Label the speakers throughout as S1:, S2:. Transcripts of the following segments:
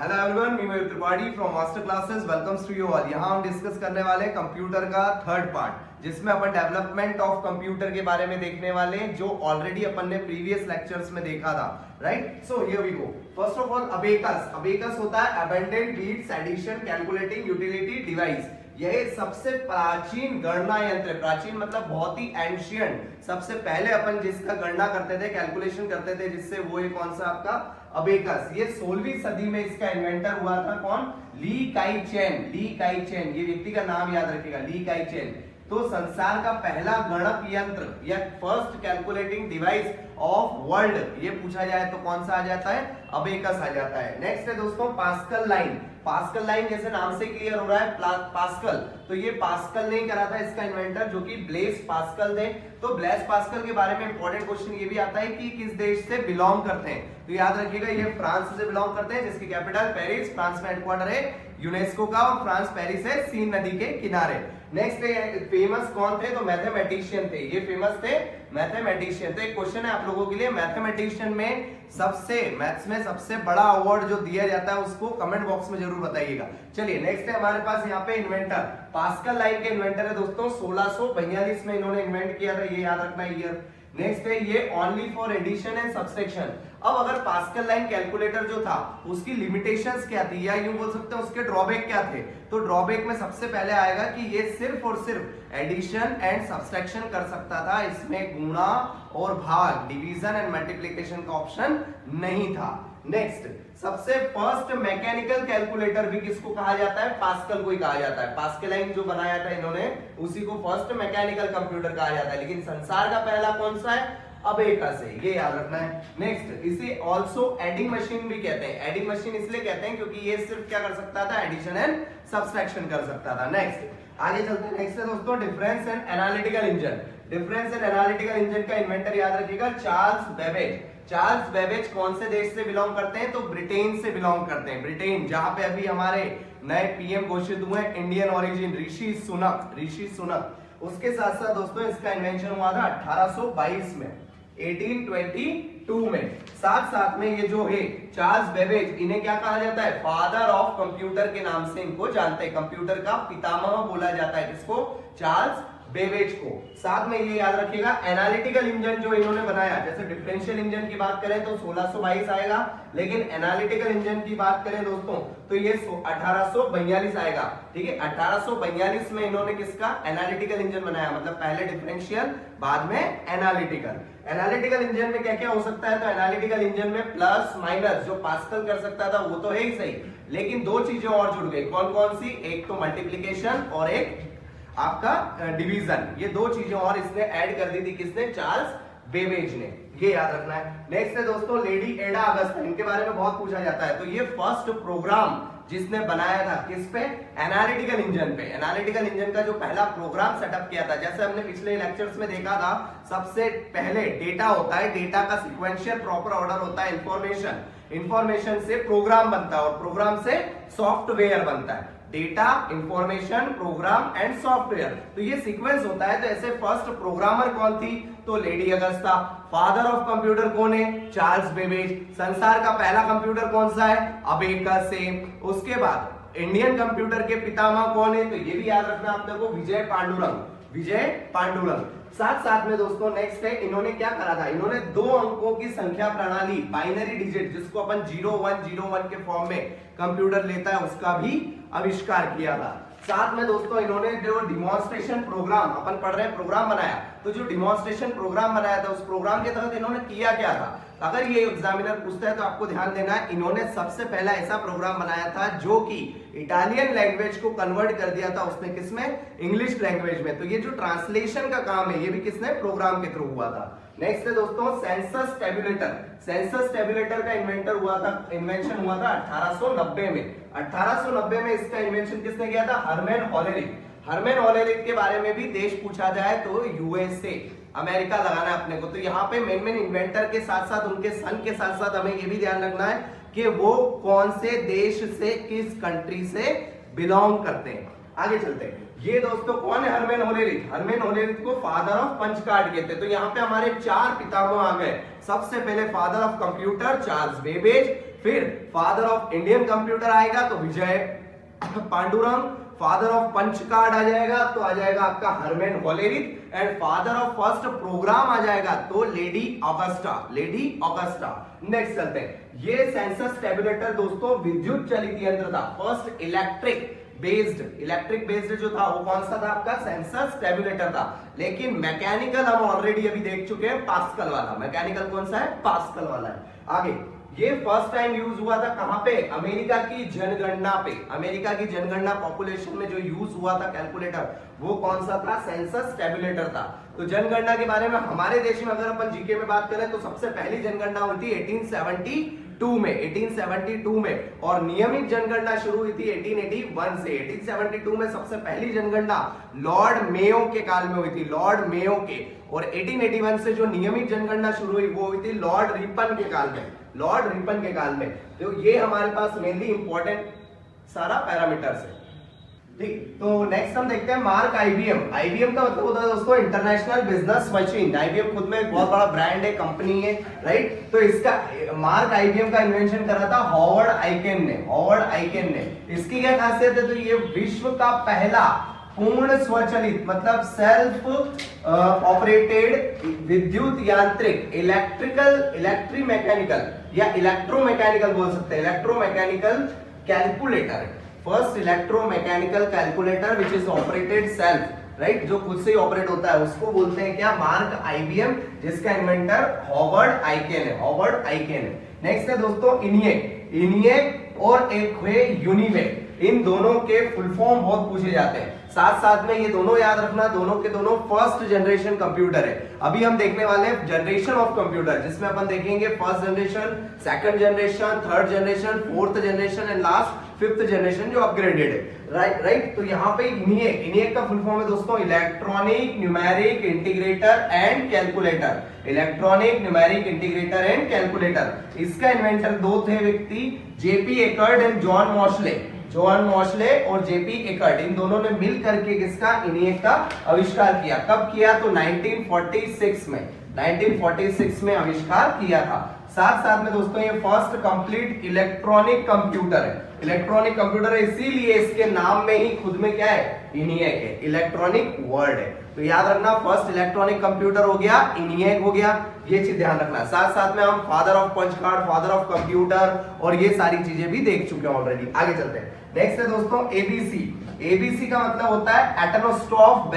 S1: Hello everyone, me Mayur Tripathi from master classes welcomes to you all. यहाँ हम discuss करने वाले हैं कंप्यूटर का थर्ड पार्ट, जिसमें अपन डेवलपमेंट ऑफ कंप्यूटर के बारे में देखने वाले हैं, जो ऑलरेडी अपन ने प्रीवियस लेक्चर्स में देखा था। Right, so here we go. First of all abacus होता है abundant beads addition calculating utility device. यह सबसे प्राचीन गणना यंत्र, प्राचीन मतलब बहुत ही एंशियंट, सबसे पहले अपन जिसका गणना करते थे, कैलकुलेशन करते थे जिससे, वो ये कौन सा आपका अबेकस। ये 16वीं सदी में इसका इन्वेंटर हुआ था। कौन? ली काई चेन। ली काई चेन, ये व्यक्ति का नाम याद रखिएगा, ली काई चेन। तो संसार का पहला गणक यंत्र या first calculating device of world, ये पूछा जाए तो कौन सा आ जाता है? अबेकस आ जाता है। नेक्स्ट है दोस्तों पास्कल लाइन। पास्कल लाइन जैसे नाम से क्लियर हो रहा है, पास्कल, तो ये पास्कल नहीं करा था इसका इन्वेंटर, जो कि ब्लेस पास्कल थे। तो ब्लेस पास्कल के बारे में इंपॉर्टेंट क्वेश्चन ये भी आता है कि किस देश से बिलोंग करते हैं। तो याद रखिएगा ये फ्रांस से बिलोंग करते हैं, जिसकी कैपिटल पेरिस, फ्रांस में हेडक्वार्टर है यूनेस्को का, और फ्रांस पेरिस है सीन नदी के किनारे। नेक्स्ट फेमस कौन थे? तो मैथमेटिशियन थे, ये फेमस थे मैथमेटिशियन। तो एक क्वेश्चन है आप लोगों के लिए, मैथमेटिशियन में सबसे, मैथ्स में सबसे बड़ा अवार्ड जो दिया जाता है उसको कमेंट बॉक्स में जरूर बताइएगा। चलिए नेक्स्ट है हमारे पास यहाँ पे इन्वेंटर, पास्कल लाइन के इन्वेंटर है दोस्तों, 1642 में इन्होंने इन्वेंट किया था, ये याद रखना ईयर। नेक्स्ट है ये only for addition and subtraction. अब अगर पास्कल लाइन कैलकुलेटर जो था उसकी लिमिटेशंस क्या थी, या यूं बोल सकते हैं उसके ड्रॉबैक क्या थे, तो ड्रॉबैक में सबसे पहले आएगा कि ये सिर्फ और सिर्फ एडिशन एंड सब्सट्रैक्शन कर सकता था, इसमें गुणा और भाग, डिवीजन एंड मल्टीप्लिकेशन का ऑप्शन नहीं था। नेक्स्ट, सबसे फर्स्ट मैकेनिकल कैलकुलेटर भी किसको कहा जाता है? पास्कल को ही कहा जाता है। पास्कल लाइन जो बनाया था इन्होंने, उसी को फर्स्ट मैकेनिकल कंप्यूटर कहा जाता है। लेकिन संसार का पहला कौन सा है? अबेकस है, ये याद रखना है। नेक्स्ट, इसे ऑल्सो एडिंग मशीन भी कहते हैं। एडिंग मशीन इसलिए कहते हैं क्योंकि ये सिर्फ क्या कर सकता था? एडिशन एंड सब्सट्रैक्शन कर सकता था। नेक्स्ट आगे चलते हैं। नेक्स्ट है दोस्तों difference and analytical engine. Difference and analytical engine का इन्वेंटर याद रखिएगा, चार्ल्स बेबेज। चार्ल्स बेबेज कौन से देश से बिलोंग करते हैं? तो ब्रिटेन से बिलोंग करते हैं। ब्रिटेन, जहां पे अभी हमारे नए पीएम घोषित हुए इंडियन ओरिजिन, ऋषि सुनक। ऋषि सुनक। उसके साथ साथ दोस्तों इसका इन्वेंशन हुआ था 1822 में, 1822 में। साथ साथ में ये जो है चार्ल्स बेबेज, इन्हें क्या कहा जाता है? फादर ऑफ कंप्यूटर के नाम से इनको जानते हैं। कंप्यूटर का पितामह बोला जाता है किसको? चार्ल्स बेबेज को। साथ में ये याद रखिएगा एनालिटिकल इंजन जो इन्होंने बनाया, जैसे डिफरेंशियल इंजन की बात करें तो 1622 आएगा, लेकिन एनालिटिकल इंजन की बात करें दोस्तों तो ये 1842 आएगा। ठीक है, 1842 में इन्होंने किसका? एनालिटिकल इंजन बनाया, मतलब पहले डिफरेंशियल बाद में एनालिटिकल। एनालिटिकल इंजन में क्या क्या हो सकता है? तो एनालिटिकल इंजन में प्लस माइनस, जो पास्कल कर सकता था वो तो है ही सही, लेकिन दो चीजें और जुड़ गई। कौन कौन सी? एक तो मल्टीप्लीकेशन और एक आपका डिवीजन। ये दो चीजें और इसने ऐड कर दी थी, किसने? चार्ल्स बेबेज ने, ये याद रखना है। नेक्स्ट है दोस्तों लेडी एडा अगस्ता, इनके बारे में बहुत पूछा जाता है। तो ये फर्स्ट प्रोग्राम जिसने बनाया था किस पे? एनालिटिकल इंजन पे। एनालिटिकल इंजन का जो पहला प्रोग्राम सेटअप किया था, जैसे हमने पिछले लेक्चर्स में देखा था, सबसे पहले डेटा होता है, डेटा का सीक्वेंशियल प्रॉपर ऑर्डर होता है, इंफॉर्मेशन से प्रोग्राम बनता है और प्रोग्राम से सॉफ्टवेयर बनता है। Data, information, program and software, तो ये सीक्वेंस होता है। तो ऐसे फर्स्ट प्रोग्रामर कौन थी? तो lady Augusta. Father of computer कौन है? Charles Babbage. संसार का पहला कंप्यूटर कौन सा है? अबेकस से। उसके बाद इंडियन कंप्यूटर के पितामह कौन है? तो ये भी याद रखना आपने को, विजय पांडुरंग। विजय पांडुरंग। साथ साथ में दोस्तों नेक्स्ट है, इन्होंने क्या करा था? इन्होंने दो अंकों की संख्या प्रणाली, बाइनरी डिजिट, जिसको अपन 0101 के फॉर्म में कंप्यूटर लेता है, उसका भी आविष्कार किया था। साथ में दोस्तों इन्होंने जो डिमॉन्स्ट्रेशन प्रोग्राम, अपन पढ़ रहे हैं प्रोग्राम बनाया, तो जो डिमॉन्स्ट्रेशन प्रोग्राम बनाया था उस प्रोग्राम के तहत इन्होंने किया क्या था? अगर ये एग्जामिनर पूछता है तो आपको ध्यान देना है, इन्होंने सबसे पहला ऐसा प्रोग्राम बनाया था जो कि इटालियन लैंग्वेज को कन्वर्ट कर दिया था उसने, किसमें? इंग्लिश लैंग्वेज में। तो ये जो ट्रांसलेशन का काम है ये भी किसने? प्रोग्राम के थ्रू हुआ था। नेक्स्ट है दोस्तों सेंसस टेबुलेटर। सेंसस टेबुलेटर का इन्वेंशन हुआ था 1890 में। 1890 में इसका इन्वेंशन किसने किया था? हर्मन होलेरिक। हर्मन होलेरिक के बारे में भी देश पूछा जाए तो यूएसए, अमेरिका लगाना है अपने को। तो यहाँ पे मेन इन्वेंटर के साथ साथ उनके सन के साथ साथ हमें ये भी ध्यान रखना है कि वो कौन से देश से, किस कंट्री से बिलोंग करते हैं। आगे चलते हैं। ये दोस्तों कौन है? हर्मन होलेरिक। हर्मन होलेरिक को फादर ऑफ पंच कार्ड कहते हैं। तो यहाँ पे हमारे चार पितामह आ गए। सबसे पहले father of computer Charles Babbage, फिर फादर ऑफ इंडियन कंप्यूटर आएगा तो Vijay Pandurang, father of punch card आ जाएगा तो आ जाएगा आपका Herman Hollerith, and father of first program आ जाएगा तो lady Augusta, lady Augusta. Next चलते हैं, ये सेंसस टेबुलेटर दोस्तों विद्युत चलित यंत्र था, फर्स्ट इलेक्ट्रिक बेस्ड जो था वो कौन सा था आपका सेंसस टेबुलेटर था। लेकिन मैकेनिकल हम ऑलरेडी अभी देख चुके हैं, पास्कल वाला। मैकेनिकल कौन सा है, पास्कल वाला है। आगे ये फर्स्ट टाइम यूज हुआ था कहां पे, अमेरिका की जनगणना पे। अमेरिका की जनगणना पॉपुलेशन में जो यूज हुआ था कैलकुलेटर, वो कौन सा था, सेंसस टेबुलेटर था। तो जनगणना के बारे में हमारे देश में अगर अपन जीके में बात करें तो सबसे पहली जनगणना हुई थी 1872 में, और नियमित जनगणना शुरू हुई थी 1881 से। 1872 में सबसे पहली जनगणना लॉर्ड मेयो के काल में हुई थी, लॉर्ड मेयो के। और 1881 से जो नियमित जनगणना शुरू हुई वो हुई थी लॉर्ड रिपन के काल में, लॉर्ड रिपन के काल में। तो ये हमारे पास मेनली इंपॉर्टेंट सारा पैरामीटर्स है, ठीक। तो नेक्स्ट हम देखते हैं मार्क आईबीएम। आईबीएम का मतलब होता है दोस्तों इंटरनेशनल बिजनेस मशीन। आईबीएम खुद में एक बहुत बड़ा ब्रांड है, कंपनी है, राइट। तो इसका मार्क आईबीएम का इन्वेंशन करा था हॉवर्ड आइकेन ने। इसकी क्या खासियत है, तो ये विश्व का पहला पूर्ण स्वचालित मतलब सेल्फ ऑपरेटेड विद्युत यांत्रिक इलेक्ट्रोमैकेनिकल बोल सकते हैं, electromechanical calculator, first electromechanical calculator which is operated self, right, जो खुद से ही ऑपरेट होता है, उसको बोलते हैं क्या, मार्क आईबीएम, जिसका इन्वेंटर हॉवर्ड आइकेन है। नेक्स्ट है दोस्तों इनिएक और एक हुए यूनिवेक। इन दोनों के फुल फॉर्म बहुत पूछे जाते हैं, साथ में ये दोनों याद रखना, दोनों के दोनों फर्स्ट जनरेशन कंप्यूटर है। अभी हम देखने वाले हैं जनरेशन ऑफ कंप्यूटर, जिसमें अपन देखेंगे first generation, second generation, third generation, fourth generation and last fifth generation जो अपग्रेडेड है, राइट। तो यहाँ पे इनिएक का फुल फॉर्म है दोस्तों electronic numeric integrator and calculator. इसका इन्वेंटर दो थे व्यक्ति, जेपी एकर्ड एंड जॉन मॉशले और जेपी एकर्ड, इन दोनों ने मिल करके किसका, इनिएक का आविष्कार किया। कब किया, तो 1946 में आविष्कार किया था। साथ में दोस्तों ये फर्स्ट कंप्लीट इलेक्ट्रॉनिक कंप्यूटर है, इसीलिए इसके नाम में ही खुद में क्या है, इनिएक है, इलेक्ट्रॉनिक वर्ड है। तो याद रखना फर्स्ट इलेक्ट्रॉनिक कंप्यूटर हो गया, इनिएक हो गया, ये चीज ध्यान रखना। साथ में हम father of punch card, father of computer और ये सारी चीजें भी देख चुके हैं ऑलरेडी। आगे चलते हैं, नेक्स्ट है दोस्तों एबीसी का मतलब होता है एटनोस्ट्रॉफ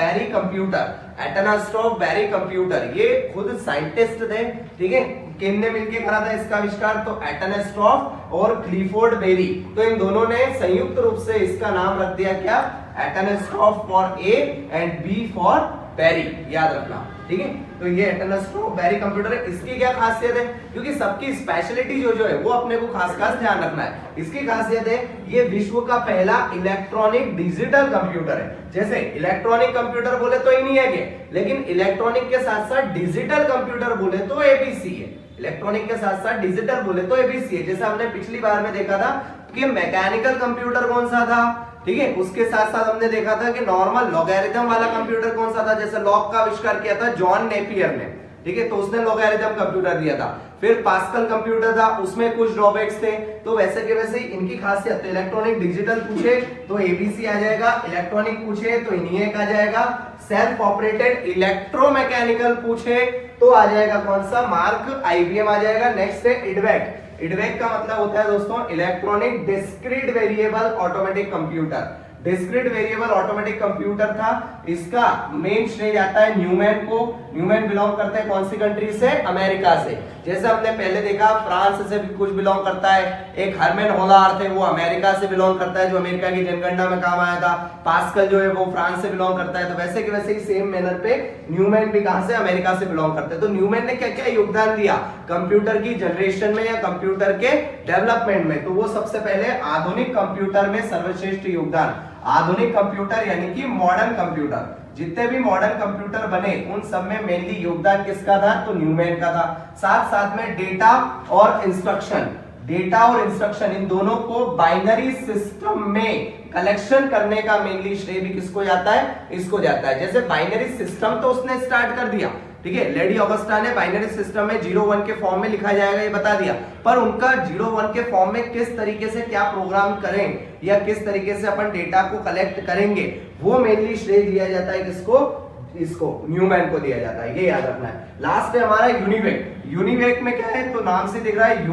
S1: बैरी कंप्यूटर। ये खुद साइंटिस्ट थे, ठीक है, किन ने मिलकर करा था इसका आविष्कार, तो एटनोस्ट्रॉफ और क्लिफोर्ड बेरी। तो इन दोनों ने संयुक्त रूप से इसका नाम रख दिया क्या, एटनोस्ट्रॉफ for A and B for berry, याद रखना, ठीक है। तो ये एटनोस्ट्रॉफ बैरी कंप्यूटर है। इसकी क्या खासियत है, क्योंकि सबकी स्पेशलिटी जो है वो अपने को खास ध्यान रखना है। इसकी खासियत है ये विश्व का पहला इलेक्ट्रॉनिक डिजिटल कंप्यूटर है। जैसे इलेक्ट्रॉनिक कंप्यूटर बोले तो इनिएक है, लेकिन इलेक्ट्रॉनिक के साथ साथ डिजिटल कंप्यूटर बोले तो एबीसी है। इलेक्ट्रॉनिक के साथ साथ डिजिटल बोले तो एबीसी है। जैसे हमने पिछली बार में देखा था कि मैकेनिकल कंप्यूटर कौन सा था, ठीक है, उसके साथ साथ हमने देखा था कि नॉर्मल लॉगरिथम वाला कंप्यूटर कौन सा था, जैसे लॉग का आविष्कार किया था जॉन नेपियर ने, ठीक है, तो उसने लॉगरिथम कंप्यूटर दिया था। फिर पास्कल कंप्यूटर था, उसमें कुछ ड्रॉबैक्स थे। तो वैसे के वैसे इनकी खासियत, तो इलेक्ट्रॉनिक डिजिटल पूछे तो एबीसी आ जाएगा, इलेक्ट्रॉनिक पूछे तो इनिएक आ जाएगा, सेल्फ ऑपरेटेड इलेक्ट्रोमैकेनिकल पूछे तो आ जाएगा कौन सा, मार्क आईबीएम आ जाएगा। नेक्स्ट है इडवेक का मतलब होता है दोस्तों electronic discrete variable automatic computer था। इसका मेन श्रेय जाता है न्यूमैन को। न्यूमैन बिलोंग करते हैं कौन सी कंट्री से, अमेरिका से। जैसे हमने पहले देखा फ्रांस से भी कुछ बिलोंग करता है, एक हरमैन होलार थे वो अमेरिका से बिलोंग करता है, जो अमेरिका की जनगणना में काम आया था। पास्कल जो है वो फ्रांस से बिलोंग करता है। तो वैसे के वैसे ही सेम मैनर पे न्यूमैन भी कहां से, अमेरिका से बिलोंग करते हैं। तो न्यूमैन ने क्या क्या योगदान दिया कंप्यूटर की जनरेशन में या कंप्यूटर के डेवलपमेंट में, तो वो सबसे पहले आधुनिक कंप्यूटर में सर्वश्रेष्ठ योगदान, आधुनिक कंप्यूटर यानी कि मॉडर्न कंप्यूटर, जितने भी मॉडर्न कंप्यूटर बने उन सब में मेनली योगदान किसका था, तो न्यूमैन का था। साथ में डेटा और इंस्ट्रक्शन इन दोनों को बाइनरी सिस्टम में कलेक्शन करने का मेनली श्रेय भी किसको जाता है, इसको जाता है। जैसे बाइनरी सिस्टम तो उसने स्टार्ट कर दिया, ठीक है। लेडी ऑगस्टा ने बाइनरी सिस्टम में 0-1 के फॉर्म में लिखा जाएगा ये बता दिया, पर उनका 0-1 के फॉर्म में किस तरीके से क्या प्रोग्राम करें या किस तरीके से अपन डेटा को कलेक्ट करेंगे वो मेनली श्रेय दिया जाता है किसको, इसको न्यूमैन को दिया जाता है, ये याद रखना है। लास्ट है हमारा यूनिवेक। यूनिवेक में क्या है, तो नाम से दिख रहा है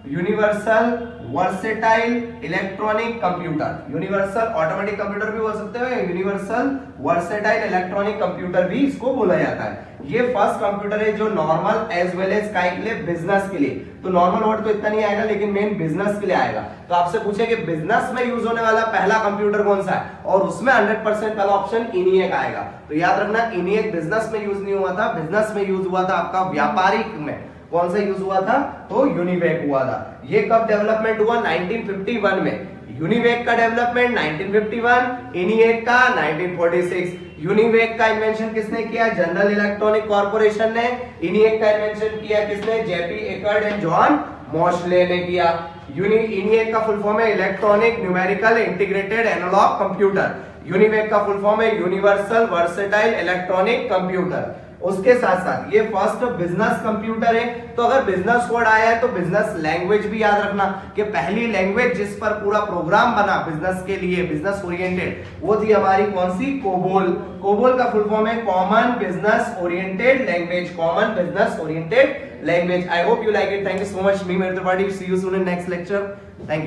S1: universal versatile electronic computer. Universal automatic computer भी बोल सकते हो, यूनिवर्सल वर्सेटाइल इलेक्ट्रॉनिक कंप्यूटर भी इसको बोला जाता है। ये फर्स्ट कंप्यूटर है जो नॉर्मल एज वेल एज काय के लिए, बिजनेस के लिए। तो नॉर्मल वर्ड तो इतना नहीं आएगा, लेकिन मेन बिजनेस के लिए आएगा। तो आपसे पूछे कि बिजनेस में यूज होने वाला पहला कंप्यूटर कौन सा है, और उसमें 100% पहला ऑप्शन इनिएक आएगा। तो याद रखना, इनिएक बिजनेस में यूज नहीं हुआ था, बिजनेस में यूज हुआ था आपका व्यापारिक में। कौन सा यूज हुआ था, तो यूनिवेक हुआ था। ये कब डेवलपमेंट हुआ, 1951 में। यूनिवेक का डेवलपमेंट 1951, इनिएक का 1946। यूनिवेक का इन्वेंशन किसने किया, जनरल इलेक्ट्रॉनिक कॉर्पोरेशन ने। इनिएक का इन्वेंशन किया किसने, JP Eckert and John Mauchly ने किया। इनिएक का फुल फॉर्म है electronic numerical integrated analog computer. UNIVAC का फुल फॉर्म है यूनिवर्सल वर्सेटाइल इलेक्ट्रॉनिक कंप्यूटर। उसके साथ साथ ये फर्स्ट बिजनेस कंप्यूटर है। तो अगर बिजनेस कोड आया है तो बिजनेस लैंग्वेज भी याद रखना कि पहली लैंग्वेज जिस पर पूरा प्रोग्राम बना बिजनेस के लिए, बिजनेस ओरिएंटेड, वो थी हमारी कौन सी, कोबोल। कोबोल का फुल फॉर्म है common business oriented language, common business oriented language. I hope you like it. Thank you so much. Me Mehar Tripathi, see you soon in next lecture. Thank you.